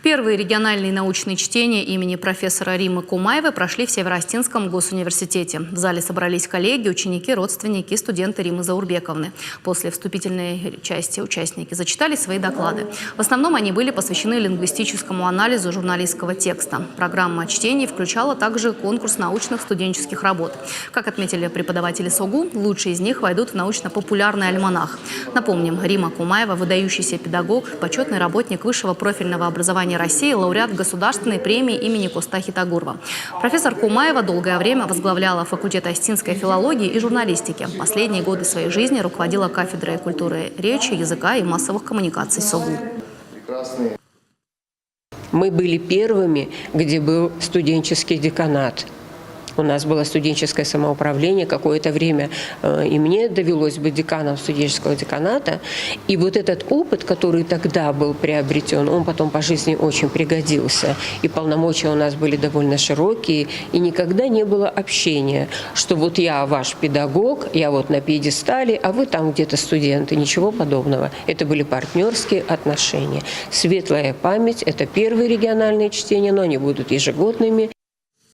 Первые региональные научные чтения имени профессора Риммы Кумаевой прошли в Северо-Остинском госуниверситете. В зале собрались коллеги, ученики, родственники и студенты Риммы Заурбековны. После вступительной части участники зачитали свои доклады. В основном они были посвящены лингвистическому анализу журналистского текста. Программа чтений включала также конкурс научных студенческих работ. Как отметили преподаватели СОГУ, лучшие из них войдут в научно-популярный альманах. Напомним, Римма Кумаева – выдающийся педагог, почетный работник высшего профильного образования России, лауреат Государственной премии имени Костахи Тагурова. Профессор Кумаева долгое время возглавляла факультет остинской филологии и журналистики. Последние годы своей жизни руководила кафедрой культуры речи, языка и массовых коммуникаций СОГУ. Мы были первыми, где был студенческий деканат. У нас было студенческое самоуправление какое-то время, и мне довелось быть деканом студенческого деканата. И вот этот опыт, который тогда был приобретен, он потом по жизни очень пригодился. И полномочия у нас были довольно широкие, и никогда не было общения, что вот я ваш педагог, я вот на пьедестале, а вы там где-то студенты. Ничего подобного. Это были партнерские отношения. Светлая память – это первые региональные чтения, но они будут ежегодными.